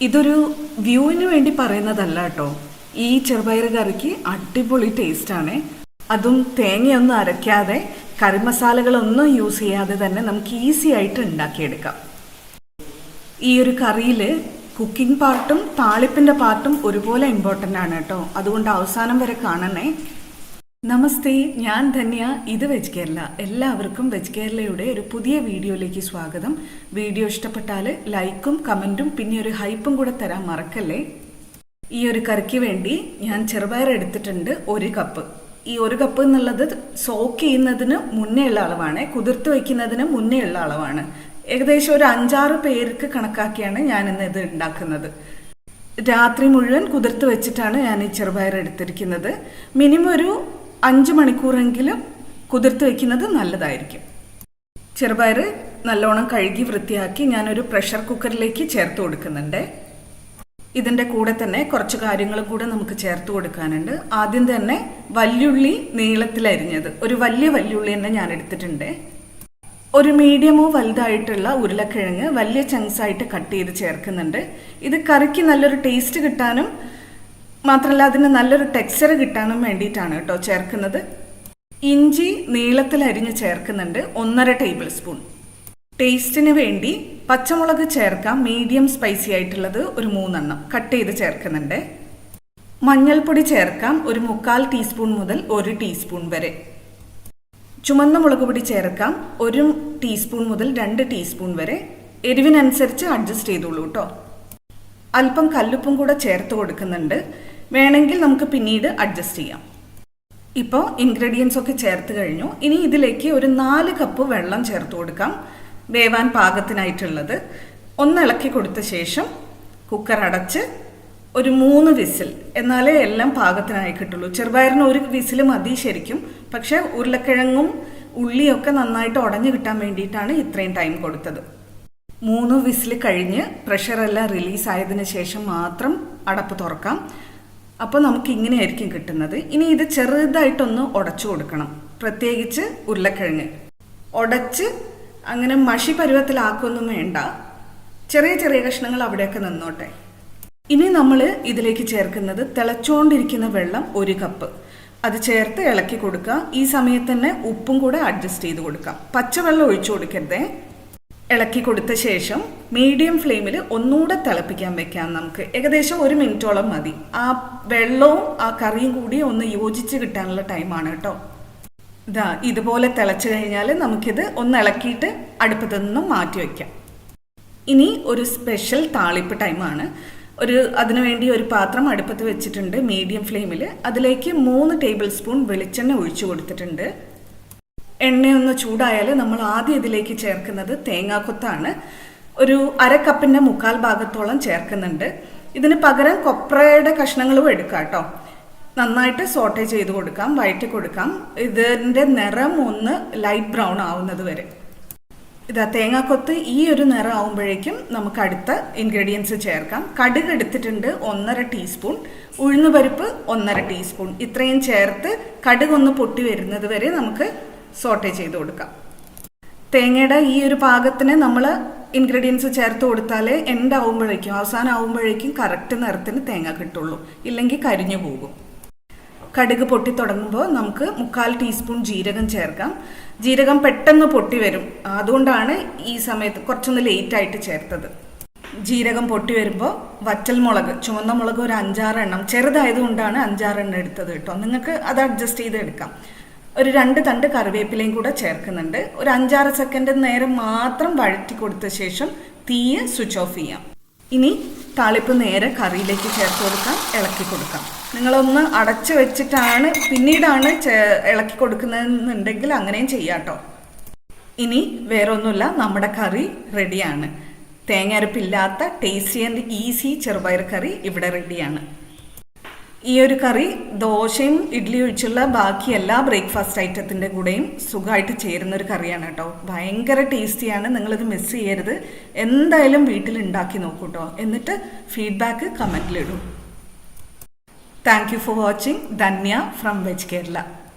ഇതൊരു വ്യൂവിന് വേണ്ടി പറയുന്നതല്ല കേട്ടോ. ഈ ചെറുപയർ കറിക്ക് അടിപൊളി ടേസ്റ്റാണ്. അതും തേങ്ങയൊന്നും അരയ്ക്കാതെ കറി മസാലകളൊന്നും യൂസ് ചെയ്യാതെ തന്നെ നമുക്ക് ഈസി ആയിട്ട് ഉണ്ടാക്കിയെടുക്കാം. ഈ ഒരു കറിയിൽ കുക്കിംഗ് പാർട്ടും താളിപ്പിൻ്റെ പാർട്ടും ഒരുപോലെ ഇമ്പോർട്ടൻ്റ് ആണ് കേട്ടോ. അതുകൊണ്ട് അവസാനം വരെ കാണണേ. നമസ്തേ, ഞാൻ ധന്യ. ഇത് വെജ് കേരള. എല്ലാവർക്കും വെജ് കേരളയുടെ ഒരു പുതിയ വീഡിയോയിലേക്ക് സ്വാഗതം. വീഡിയോ ഇഷ്ടപ്പെട്ടാൽ ലൈക്കും കമൻറ്റും പിന്നെ ഒരു ഹൈപ്പും കൂടെ തരാൻ മറക്കല്ലേ. ഈ ഒരു കറിക്ക് വേണ്ടി ഞാൻ ചെറുപയർ എടുത്തിട്ടുണ്ട് 1 കപ്പ്. ഈ 1 കപ്പ് എന്നുള്ളത് സോക്ക് ചെയ്യുന്നതിന് മുന്നേ ഉള്ള അളവാണ്, കുതിർത്ത് വയ്ക്കുന്നതിന് മുന്നേ ഉള്ള അളവാണ്. ഏകദേശം ഒരു 5-6 പേർക്ക് കണക്കാക്കിയാണ് ഞാൻ ഇന്ന് ഇത് ഉണ്ടാക്കുന്നത്. രാത്രി മുഴുവൻ കുതിർത്ത് വെച്ചിട്ടാണ് ഞാൻ ഈ ചെറുപയർ എടുത്തിരിക്കുന്നത്. മിനിമം ഒരു 5 മണിക്കൂറെങ്കിലും കുതിർത്ത് വെക്കുന്നത് നല്ലതായിരിക്കും. ചെറുപയർ നല്ലോണം കഴുകി വൃത്തിയാക്കി ഞാനൊരു പ്രഷർ കുക്കറിലേക്ക് ചേർത്ത് കൊടുക്കുന്നുണ്ട്. ഇതിൻ്റെ കൂടെ തന്നെ കുറച്ച് കാര്യങ്ങളും കൂടെ നമുക്ക് ചേർത്ത് കൊടുക്കാനുണ്ട്. ആദ്യം തന്നെ വല്യുള്ളി നീളത്തിലരിഞ്ഞത്, ഒരു വലിയ വല്യുള്ളി തന്നെ ഞാൻ എടുത്തിട്ടുണ്ട്. ഒരു മീഡിയമോ വലുതായിട്ടുള്ള ഉരുളക്കിഴങ്ങ് വലിയ ചങ്ക്സ് ആയിട്ട് കട്ട് ചെയ്ത് ചേർക്കുന്നുണ്ട്. ഇത് കറിക്ക് നല്ലൊരു ടേസ്റ്റ് കിട്ടാനും മാത്രമല്ല അതിന് നല്ലൊരു ടെക്സ്ചർ കിട്ടാനും വേണ്ടിയിട്ടാണ് കേട്ടോ ചേർക്കുന്നത്. ഇഞ്ചി നീളത്തിൽ അരിഞ്ഞ് ചേർക്കുന്നുണ്ട് 1.5 ടേബിൾ സ്പൂൺ. ടേസ്റ്റിന് വേണ്ടി പച്ചമുളക് ചേർക്കാം, മീഡിയം സ്പൈസി ആയിട്ടുള്ളത് ഒരു 3 എണ്ണം കട്ട് ചെയ്ത് ചേർക്കുന്നുണ്ട്. മഞ്ഞൾപ്പൊടി ചേർക്കാം, ഒരു 1/4 ടീസ്പൂൺ മുതൽ 1 ടീസ്പൂൺ വരെ. ചുമന്ന മുളക് പൊടി ചേർക്കാം, 1 ടീസ്പൂൺ മുതൽ 2 ടീസ്പൂൺ വരെ. എരിവിനനുസരിച്ച് അഡ്ജസ്റ്റ് ചെയ്തോളൂ കേട്ടോ. അല്പം കല്ലുപ്പും കൂടെ ചേർത്ത് കൊടുക്കുന്നുണ്ട്. വേണമെങ്കിൽ നമുക്ക് പിന്നീട് അഡ്ജസ്റ്റ് ചെയ്യാം. ഇപ്പോൾ ഇൻഗ്രീഡിയൻസ് ഒക്കെ ചേർത്ത് കഴിഞ്ഞു. ഇനി ഇതിലേക്ക് ഒരു 4 കപ്പ് വെള്ളം ചേർത്ത് കൊടുക്കാം, വേവാൻ പാകത്തിനായിട്ടുള്ളത്. ഒന്ന് ഇളക്കി കൊടുത്ത ശേഷം കുക്കർ അടച്ച് ഒരു 3 വിസിൽ, എന്നാലേ എല്ലാം പാകത്തിനായി കിട്ടുള്ളൂ. ചെറുപയറിന് 1 വിസിൽ മതി ശരിക്കും, പക്ഷെ ഉരുളക്കിഴങ്ങും ഉള്ളിയൊക്കെ നന്നായിട്ട് ഉടഞ്ഞു കിട്ടാൻ വേണ്ടിയിട്ടാണ് ഇത്രയും ടൈം കൊടുത്തത്. 3 വിസിൽ കഴിഞ്ഞ് പ്രഷറെല്ലാം റിലീസ് ആയതിനു ശേഷം മാത്രം അടപ്പ് തുറക്കാം. അപ്പോൾ നമുക്ക് ഇങ്ങനെയായിരിക്കും കിട്ടുന്നത്. ഇനി ഇത് ചെറുതായിട്ടൊന്ന് ഉടച്ചു കൊടുക്കണം, പ്രത്യേകിച്ച് ഉരുളക്കിഴങ്ങ്. ഉടച്ച് അങ്ങനെ മഷി പരുവത്തിലാക്കൊന്നും വേണ്ട, ചെറിയ ചെറിയ കഷ്ണങ്ങൾ അവിടെയൊക്കെ നിന്നോട്ടെ. ഇനി നമ്മൾ ഇതിലേക്ക് ചേർക്കുന്നത് തിളച്ചുകൊണ്ടിരിക്കുന്ന വെള്ളം 1 കപ്പ്. അത് ചേർത്ത് ഇളക്കി കൊടുക്കുക. ഈ സമയത്ത് തന്നെ ഉപ്പും കൂടെ അഡ്ജസ്റ്റ് ചെയ്ത് കൊടുക്കാം. പച്ചവെള്ളം ഒഴിച്ചു കൊടുക്കരുതേ. ഇളക്കി കൊടുത്ത ശേഷം മീഡിയം ഫ്ലെയിമിൽ ഒന്നുകൂടെ തിളപ്പിക്കാൻ വെക്കാം. നമുക്ക് ഏകദേശം 1 മിനിറ്റോളം മതി. ആ വെള്ളവും ആ കറിയും കൂടി ഒന്ന് യോജിച്ച് കിട്ടാനുള്ള ടൈമാണ് കേട്ടോ. ഇതുപോലെ തിളച്ച് കഴിഞ്ഞാൽ നമുക്കിത് ഒന്ന് ഇളക്കിയിട്ട് അടുപ്പത്തു നിന്നും മാറ്റി വയ്ക്കാം. ഇനി ഒരു സ്പെഷ്യൽ താളിപ്പ് ടൈമാണ്. അതിനുവേണ്ടി ഒരു പാത്രം അടുപ്പത്ത് വെച്ചിട്ടുണ്ട് മീഡിയം ഫ്ലെയിമിൽ. അതിലേക്ക് 3 ടേബിൾ സ്പൂൺ വെളിച്ചെണ്ണ ഒഴിച്ചു കൊടുത്തിട്ടുണ്ട്. എണ്ണയൊന്ന് ചൂടായാൽ നമ്മൾ ആദ്യം ഇതിലേക്ക് ചേർക്കുന്നത് തേങ്ങാക്കൊത്താണ്. ഒരു 1/2 കപ്പിൻ്റെ 1/4 ഭാഗത്തോളം ചേർക്കുന്നുണ്ട്. ഇതിന് പകരം കൊപ്രയുടെ കഷ്ണങ്ങളും എടുക്കാം കേട്ടോ. നന്നായിട്ട് സോട്ടേ ചെയ്ത് കൊടുക്കാം, വഴറ്റി കൊടുക്കാം. ഇതിൻ്റെ നിറം ഒന്ന് ലൈറ്റ് ബ്രൗൺ ആവുന്നത് വരെ. തേങ്ങാക്കൊത്ത് ഈ ഒരു നിറം ആവുമ്പോഴേക്കും നമുക്ക് അടുത്ത ഇൻഗ്രീഡിയൻസ് ചേർക്കാം. കടുക് എടുത്തിട്ടുണ്ട് 1.5 ടീസ്പൂൺ, ഉഴുന്നുപരിപ്പ് 1.5 ടീസ്പൂൺ. ഇത്രയും ചേർത്ത് കടുക് ഒന്ന് പൊട്ടി വരുന്നത് വരെ നമുക്ക് സോട്ടേ ചെയ്ത് കൊടുക്കാം. തേങ്ങയുടെ ഈ ഒരു പാകത്തിന് നമ്മൾ ഇൻഗ്രീഡിയൻസ് ചേർത്ത് കൊടുത്താലേ അവസാനം ആവുമ്പോഴേക്കും കറക്റ്റ് നിറത്തിന് തേങ്ങ കിട്ടുള്ളൂ, ഇല്ലെങ്കിൽ കരിഞ്ഞു പോകും. കടുക് പൊട്ടി തുടങ്ങുമ്പോൾ നമുക്ക് 1/4 ടീസ്പൂൺ ജീരകം ചേർക്കാം. ജീരകം പെട്ടെന്ന് പൊട്ടി വരും, അതുകൊണ്ടാണ് ഈ സമയത്ത് കുറച്ചൊന്ന് ലേറ്റായിട്ട് ചേർത്തത്. ജീരകം പൊട്ടി വരുമ്പോൾ വറ്റൽമുളക്, ചുവന്ന മുളക് ഒരു 5-6 എണ്ണം, ചെറുതായതുകൊണ്ടാണ് 5-6 എണ്ണം എടുത്തത് കേട്ടോ. നിങ്ങൾക്ക് അത് അഡ്ജസ്റ്റ് ചെയ്ത് എടുക്കാം. ഒരു 2 തണ്ട് കറിവേപ്പിലയും കൂടെ ചേർക്കുന്നുണ്ട്. ഒരു 5-6 സെക്കൻഡ് നേരം മാത്രം വഴറ്റി കൊടുത്ത ശേഷം തീയെ സ്വിച്ച് ഓഫ് ചെയ്യാം. ഇനി താളിപ്പ് നേരെ കറിയിലേക്ക് ചേർത്ത് കൊടുക്കാം, ഇളക്കി കൊടുക്കാം. നിങ്ങളൊന്ന് അടച്ചു വെച്ചിട്ടാണ് പിന്നീടാണ് ഇളക്കി കൊടുക്കുന്നതെന്നുണ്ടെങ്കിൽ അങ്ങനെയും ചെയ്യാം കേട്ടോ. ഇനി വേറെ ഒന്നുമില്ല, നമ്മുടെ കറി റെഡിയാണ്. തേങ്ങ അരപ്പില്ലാത്ത ടേസ്റ്റി ആൻഡ് ഈസി ചെറുപയർ കറി ഇവിടെ റെഡിയാണ്. ഈ ഒരു കറി ദോശയും ഇഡ്ഡലി ഒഴിച്ചുള്ള ബാക്കി എല്ലാ ബ്രേക്ക്ഫാസ്റ്റ് ഐറ്റത്തിൻ്റെ കൂടെയും സുഖമായിട്ട് ചേരുന്നൊരു കറിയാണ് കേട്ടോ. ഭയങ്കര ടേസ്റ്റിയാണ്. നിങ്ങളിത് മിസ് ചെയ്യരുത്. എന്തായാലും വീട്ടിൽ ഉണ്ടാക്കി നോക്കൂ കേട്ടോ. എന്നിട്ട് ഫീഡ്ബാക്ക് കമൻറ്റിലിടും. Thank you for watching. Dhanya from veg Kerala.